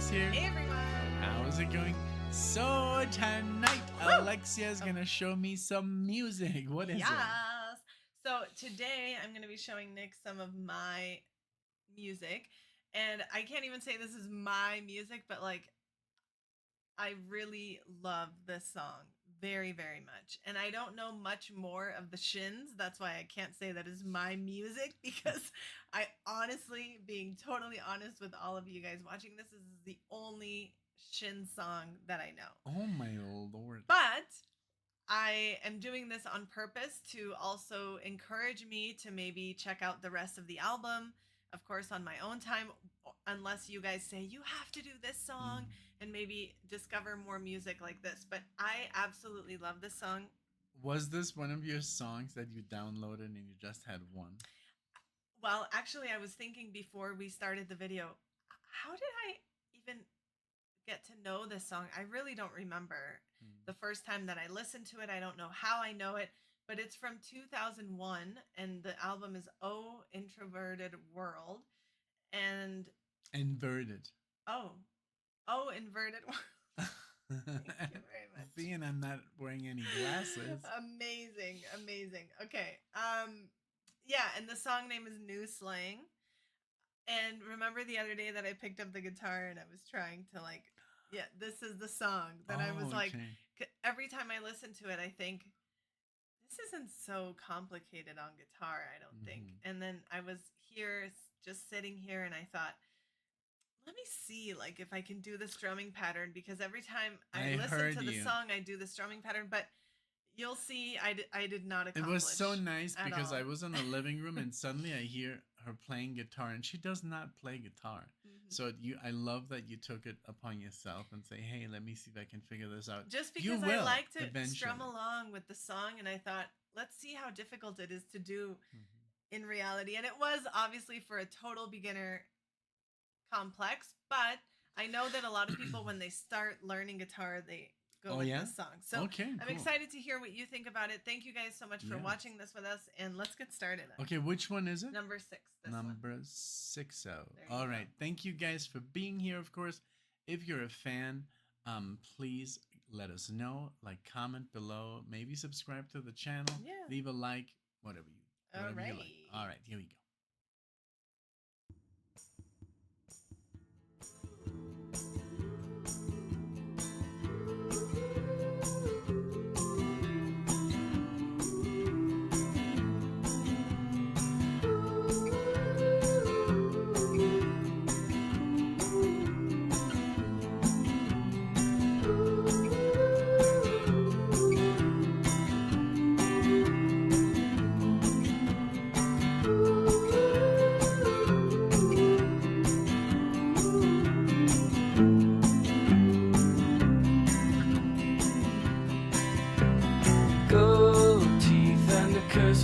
NicknLex here. Hey everyone! How's it going? So tonight, Alexia's gonna show me some music. What is it? So today I'm gonna be showing Nick some of my music, and I can't even say this is my music, but like I really love this song very, very much. And I don't know much more of the SHINS. That's why I can't say that is my music, because I honestly, being totally honest with all of you guys watching, this is the only SHINS song that I know. Oh my Lord. But I am doing this on purpose to also encourage me to maybe check out the rest of the album, of course, on my own time, unless you guys say you have to do this song and maybe discover more music like this. But I absolutely love this song. Was this one of your songs that you downloaded and you just had one? Well, actually, I was thinking before we started the video, how did I even get to know this song? I really don't remember the first time that I listened to it. I don't know how I know it, but it's from 2001, and the album is Oh Introverted World. And Inverted. Oh Inverted World. Thank you very much. See, and I'm not wearing any glasses. Amazing. Okay. Yeah, and the song name is New Slang. And remember the other day that I picked up the guitar and I was trying to this is the song that I was like, every time I listen to it, I think, this isn't so complicated on guitar, I don't think. And then I was here, just sitting here, and I thought, let me see, like, if I can do the strumming pattern, because every time I listen to the song, I do the strumming pattern, but you'll see, I did not accomplish. It was so nice because all. I was in the living room and suddenly I hear her playing guitar, and she does not play guitar. So I love that you took it upon yourself and say, hey, let me see if I can figure this out. Just because I like to strum along with the song, and I thought, let's see how difficult it is to do in reality. And it was obviously for a total beginner complex, but I know that a lot of people, when they start learning guitar, they go with this song. So I'm excited to hear what you think about it. Thank you guys so much for watching this with us, and let's get started. Okay, which one is it? Number 6. Number 6. All right. Thank you guys for being here. Of course, if you're a fan, please let us know. Like, comment below. Maybe subscribe to the channel. Yeah. Leave a like. Whatever you like. All right. Here we go.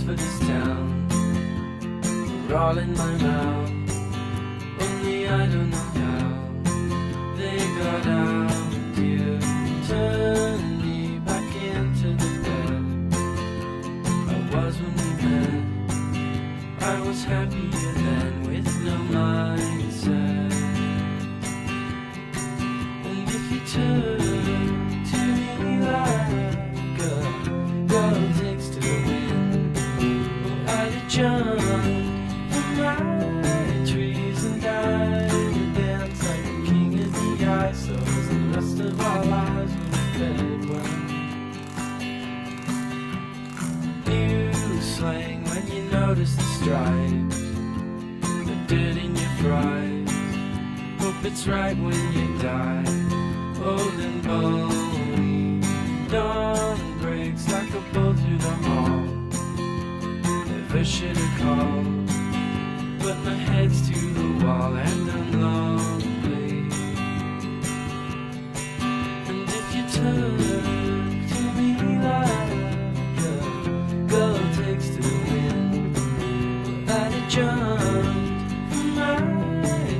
For this town, they're all in my mouth. Only I don't know how they got out. You turned me back into the bed I was when we met. I was happier then with no mindset. And if you turn to me like a girl takes to the wind, jump from my trees and died and dance like a king of the ice. So as the rest of our lives were fed well. New slang when you notice the stripes, the dirt in your fries. Hope it's right when you die, old and bony. Dawn breaks like a bolt through the hall. I should have called, but my head's to the wall and I'm lonely. And if you turn to me like a girl takes to the wind, I'd have jumped from my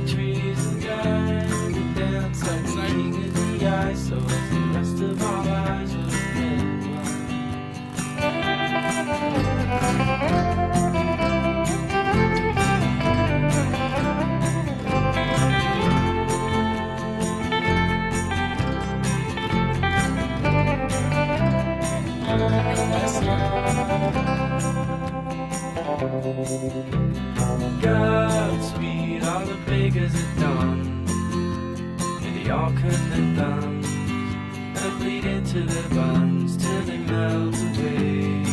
trees and died and danced like the king of the ice. So as the rest of our lives were spent. Godspeed, all the beggars at dawn, with the all cutting thumbs that bleed into their buns till they melt away.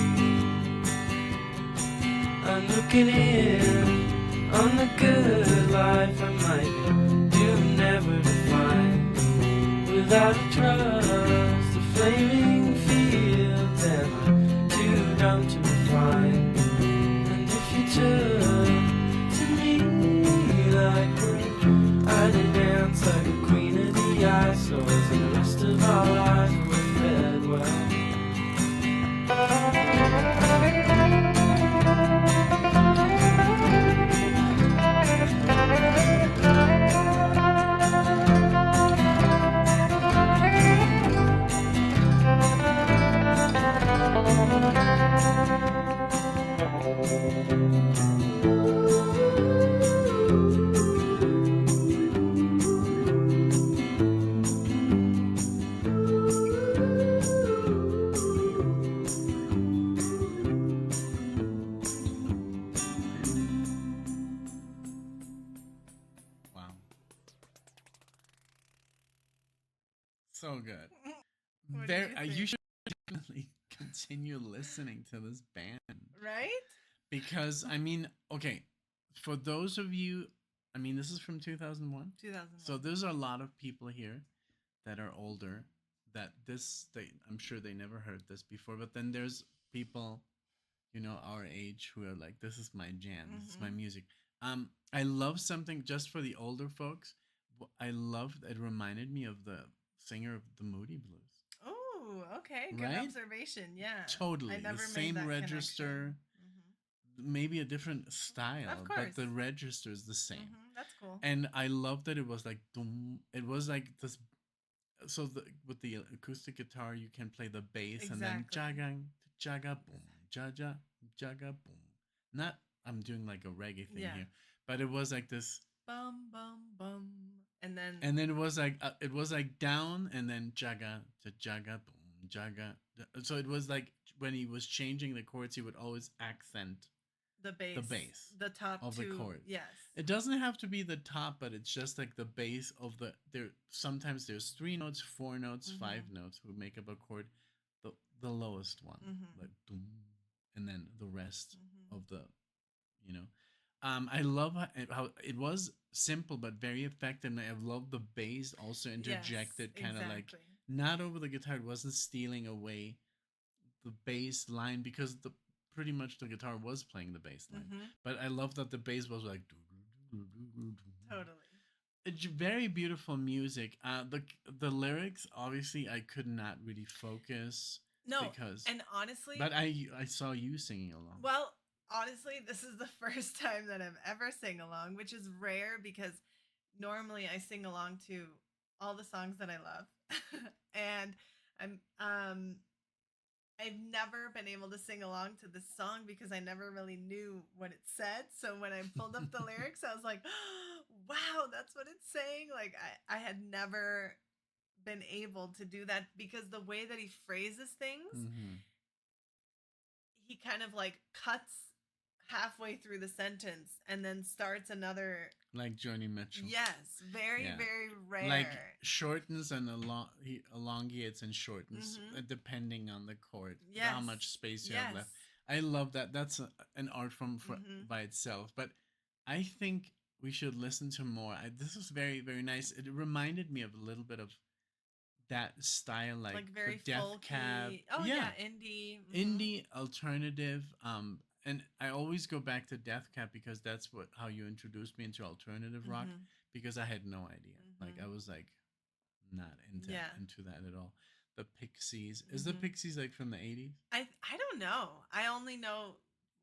I'm looking in on the good life I might be doomed never to find. Without a trust, the flaming fields, and I'm too dumb to refine. And if you took to me like one, I'd dance like a queen of the eyesores, and the rest of our lives were fed well. Wow. So good. What do you You think? should definitely continue listening to this band. Right? Because, I mean, okay, for those of you, I mean, this is from 2001. 2001. So there's a lot of people here that are older that I'm sure they never heard this before. But then there's people, our age who are like, this is my jam. This is my music. I love something just for the older folks. I love, it reminded me of the singer of the Moody Blues. Oh, okay. Good Right? observation. Yeah. Totally. I never The made same that register, connection. maybe a different style, Of but course. the register is the same. That's cool. And I love that it was like doom. It was like this. So with the acoustic guitar, you can play the bass and then Exactly. jaga jaga boom jaja jaga boom. Not I'm doing like a reggae thing Yeah. here, but it was like this, Bum, bum, bum. And then. and then it was like down and then jaga to jaga boom jaga. So it was like when he was changing the chords, he would always accent The bass. the The top of the two. chords. Yes. It doesn't have to be the top, but it's just like the base of there. Sometimes there's 3 notes, 4 notes, 5 notes who make up a chord. The lowest one, like doom, and then the rest of the, you know. I love how it was simple but very effective. And I love the bass also interjected, kind of like not over the guitar. It wasn't stealing away the bass line because pretty much the guitar was playing the bass line. But I love that the bass was like Totally. it's very beautiful music. The lyrics, obviously, I could not really focus. No, because and honestly, but I saw you singing along. well, honestly, this is the first time that I've ever sing along, which is rare because normally I sing along to all the songs that I love, and I've never been able to sing along to this song because I never really knew what it said. So when I pulled up the lyrics, I was like, wow, that's what it's saying. Like I had never been able to do that because the way that he phrases things, he kind of like cuts halfway through the sentence and then starts another, like Joni Mitchell. yes, very rare, like shortens and he elongates and shortens depending on the chord, how much space you have left. I love that. That's an art form by itself. But I think we should listen to more. This was very, very nice. It reminded me of a little bit of that style, like very the Death folky. Cab. Oh yeah, indie, indie alternative. And I always go back to Death Cab because that's how you introduced me into alternative rock, because I had no idea. Like I was like not into that at all. The Pixies. Is the Pixies like from the 80s? I don't know. I only know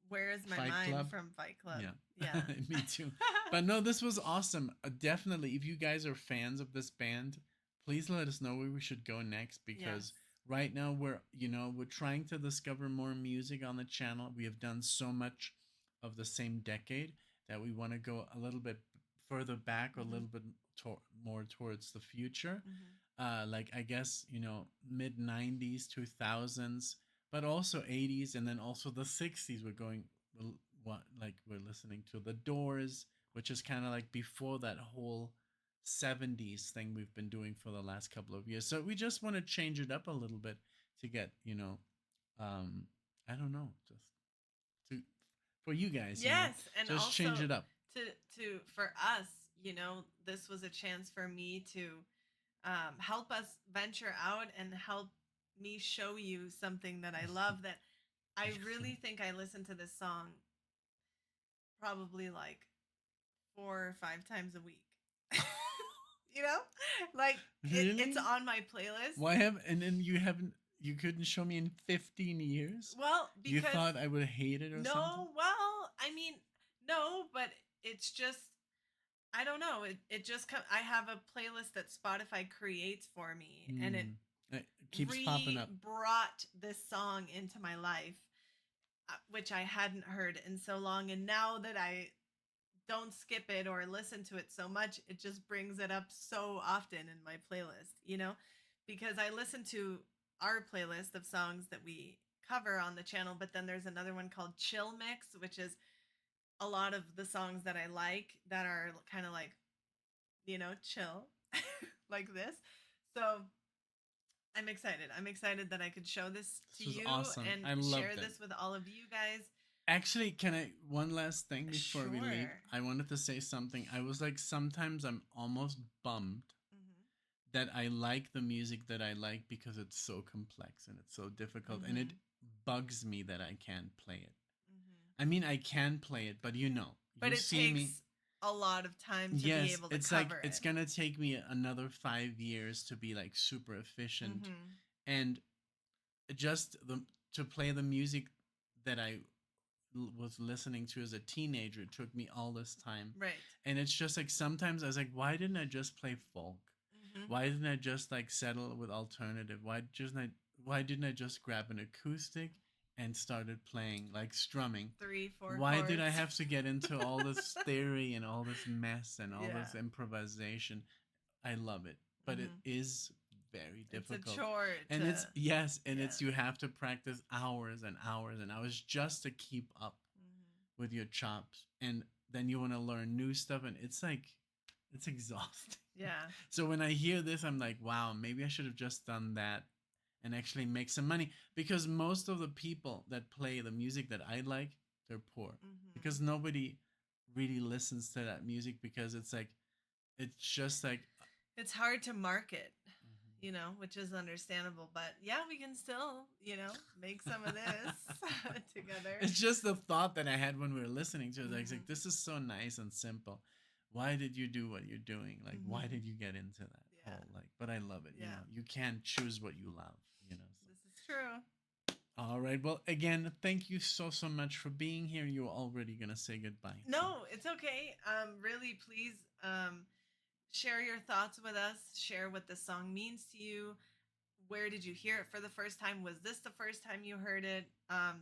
Where Is My Fight Mind Club? from Fight Club. Yeah. Me too. But no, this was awesome. Definitely, if you guys are fans of this band, please let us know where we should go next, because right now we're trying to discover more music on the channel. We have done so much of the same decade that we want to go a little bit further back or a little bit more towards the future. Like I guess mid 90s, 2000s, but also 80s, and then also the 60s. what like we're listening to The Doors, which is kind of like before that whole 70s thing we've been doing for the last couple of years. So we just want to change it up a little bit to get, um I don't know, just to for you guys, Yes, and just also change it up. to for us, this was a chance for me to help us venture out and help me show you something that I love. That I really think I listen to this song probably like 4 or 5 times a week. you know, like Really? it's on my playlist. Why then you couldn't show me in 15 years? Well, because You thought I would hate it or no, something? well, I mean, no, but it's just I don't know. It just I have a playlist that Spotify creates for me, and it It keeps popping up. brought this song into my life, which I hadn't heard in so long, and now that I don't skip it or listen to it so much, it just brings it up so often in my playlist, because I listen to our playlist of songs that we cover on the channel, but then there's another one called Chill Mix, which is a lot of the songs that I like that are kind of like, chill like this. So I'm excited. I'm excited that I could show this to was you awesome. and I loved share it. this with all of you guys. Actually, can I one last thing before we leave? Sure. I wanted to say something. I was like, sometimes I'm almost bummed that I like the music that I like because it's so complex and it's so difficult, and it bugs me that I can't play it. I mean, I can play it, but But you it see takes me. a lot of time to Yes, be able to it's cover like it. it's gonna take me another 5 years to be like super efficient, and just to play the music that I was listening to as a teenager. It took me all this time, Right. and it's just like sometimes I was like, why didn't I just play folk? Why didn't I just like settle with alternative? Why didn't I just grab an acoustic and started playing like strumming? 3-4 Why chords. did I have to get into all this theory and all this mess and all Yeah. this improvisation? I love it, but it is very difficult. It's a chore. And it's yeah. you have to practice hours and hours and hours just to keep up with your chops, and then you want to learn new stuff, and it's like it's exhausting. Yeah. So when I hear this, I'm like, wow, maybe I should have just done that and actually make some money, because most of the people that play the music that I like, they're poor, because nobody really listens to that music, because it's just like it's hard to market, which is understandable, but yeah, we can still, make some of this together. It's just the thought that I had when we were listening to it. I was like, this is so nice and simple. Why did you do what you're doing? Like, why did you get into that? Yeah. But I love it. Yeah. You can't choose what you love, so. This is true. All right. Well, again, thank you so much for being here. You're already going to say goodbye. No, it's okay. Really, please share your thoughts with us. Share what the song means to you. Where did you hear it for the first time? Was this the first time you heard it?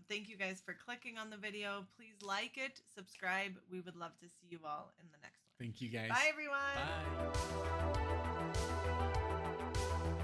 Thank you guys for clicking on the video. Please like it, subscribe. We would love to see you all in the next one. Thank you, guys. Bye, everyone. Bye.